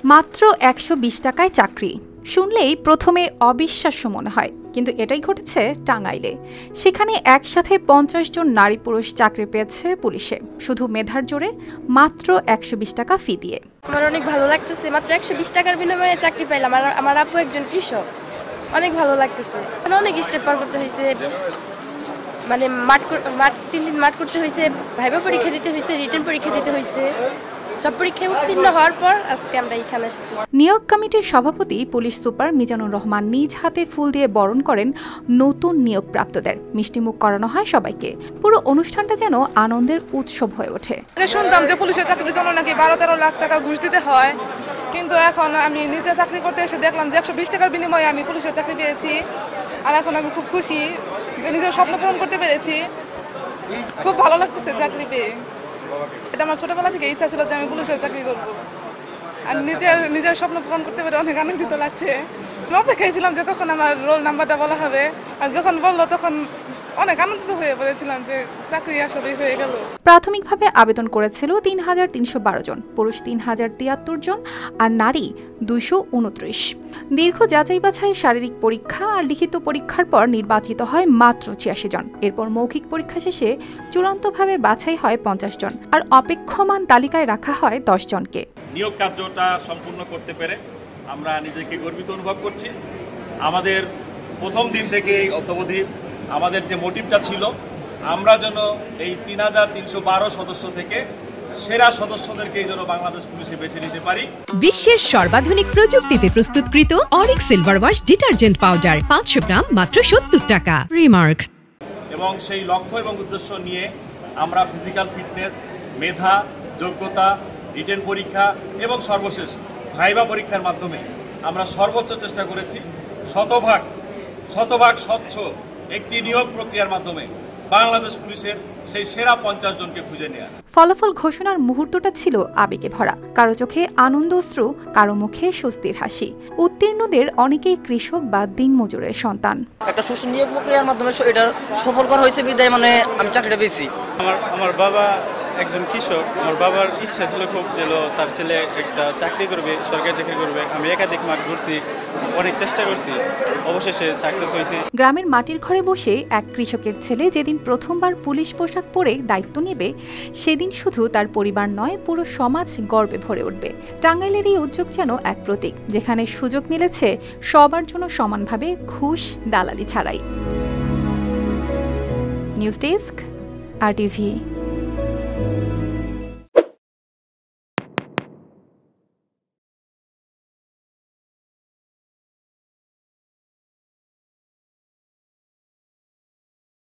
মাত্র ১২০ টাকায় চাকরি শুনলেই প্রথমে অবিশ্বাস্য মনে হয়, কিন্তু এটাই ঘটেছে টাঙ্গাইলে। সেখানে একসাথে ৫০ জন নারী পুরুষ চাকরি পেয়েছে পুলিশে, শুধু মেধার জোরে, মাত্র ১২০ টাকা ফি দিয়ে। আমার অনেক ভালো লাগতেছে, মাত্র ১২০ টাকার বিনিময়ে চাকরি পাইলাম। আমার আপু একজন কৃষক, অনেক ভালো লাগতেছে। অনেক স্টেপ পার করতে হয়েছে, মানে মাঠ ৩ দিন মাঠ করতে হয়েছে, ভাইবা পরীক্ষা দিতে হয়েছে, রিটেন পরীক্ষা দিতে হয়েছে। সব পরীক্ষায় উত্তীর্ণ হওয়ার পর আজকে আমরা এখানে আসছি। নিয়োগ কমিটির সভাপতি পুলিশ সুপার মিজানুর রহমান নিজ হাতে ফুল দিয়ে বরণ করেন নতুন নিয়োগপ্রাপ্তদের। মিষ্টিমুখ করানো হয় সবাইকে। পুরো অনুষ্ঠানটা যেন আনন্দের উৎসব হয়ে ওঠে। শুনতাম যে পুলিশের চাকরির জন্য নাকি ১২-১৩ লাখ টাকা ঘুষ দিতে হয়, কিন্তু এখন আমি নিজে চাকরি করতে এসে দেখলাম যে ১২০ টাকার বিনিময়ে আমি পুলিশের চাকরি পেয়েছি। আর এখন আমি খুব খুশি যে নিজের স্বপ্ন পূরণ করতে পেরেছি। খুব ভালো লাগতেছে চাকরি পেয়ে। এটা আমার ছোটবেলা থেকে ইচ্ছা ছিল যে আমি পুলিশের চাকরি করব, আর নিজের স্বপ্ন পূরণ করতে পেরে অনেক আনন্দিত লাগছে। আমি অপেক্ষায় ছিলাম যে কখন আমার রোল নাম্বারটা বলা হবে, আর যখন বললো তখন অনেক আনন্দিত হয়ে পড়েছিলাম যে চাকরি আসলেই হয়ে গেল। প্রাথমিকভাবে আবেদন করেছিল ৩৩১২ জন, পুরুষ ৩০৭৩ জন আর নারী ২২৯। দীর্ঘ যাচাই বাছাই, শারীরিক পরীক্ষা আর লিখিত পরীক্ষার পর নির্বাচিত হয় মাত্র ৮৬ জন। এরপর মৌখিক পরীক্ষা শেষে চূড়ান্তভাবে বাছাই হয় ৫০ জন, আর অপেক্ষমান তালিকায় রাখা হয় ১০ জনকে। নিয়োগ কার্যটা সম্পূর্ণ করতে পেরে আমরা নিজেকে গর্বিত অনুভব করছি। আমাদের প্রথম দিন থেকে অদ্যাবধি আমাদের যে মোটিভটা ছিল, আমরা যেন এই ৩৩১২ সদস্য থেকে সেরা সদস্যদেরকে যেন বাংলাদেশ পুলিশে বেছে নিতে পারি। বিশ্বের সর্বাধুনিক প্রযুক্তিতে প্রস্তুতকৃত Arik silver wash detergent powder ৫০০ গ্রাম মাত্র ৭০ টাকা। রিমার্ক। এবং সেই লক্ষ্য এবং উদ্দেশ্য নিয়ে আমরা ফিজিক্যাল ফিটনেস, মেধা, যোগ্যতা, রিটেন পরীক্ষা এবং সর্বশেষ ভাইবা পরীক্ষার মাধ্যমে আমরা সর্বোচ্চ চেষ্টা করেছি শতভাগ স্বচ্ছ একটি নিয়োগ প্রক্রিয়ার মাধ্যমে বাংলাদেশ পুলিশের সেই সেরা ৫০ জনকে খুঁজে নেওয়া। ফলাফল ঘোষণার মুহূর্তটা ছিল আবেগে ভরা। কারো চোখে আনন্দ অশ্রু, কারো মুখে স্বস্তির হাসি। উত্তীর্ণদের অনেকেই কৃষক বা দিনমজুরের সন্তান। একটা সুষ্ঠু নিয়োগ প্রক্রিয়ার মাধ্যমে এটা সফল করা হয়েছে বিদায় মানে আমি চাকরিটা পেয়েছি। আমার বাবা একজন কৃষক। আমার বাবার ইচ্ছা ছিল খুব যে তার ছেলে একটা চাকরি করবে, সরকারি চাকরি করবে। আমি একাধিক মাঠ ঘুরছি, অনেক চেষ্টা করছি, অবশেষে সাকসেস হয়েছি। গ্রামের মাটির ঘরে বসে এক কৃষকের ছেলে যেদিন প্রথমবার পুলিশ পোশাক পরে দায়িত্ব নেবে, সেদিন শুধু তার পরিবার নয়, পুরো সমাজ গর্বে ভরে উঠবে। টাঙ্গাইলের এই উদ্যোগ যেন এক প্রতীক, যেখানে সুযোগ মিলেছে সবার জন্য সমানভাবে, ঘুষ দালালি ছাড়াই। News desk, RTV।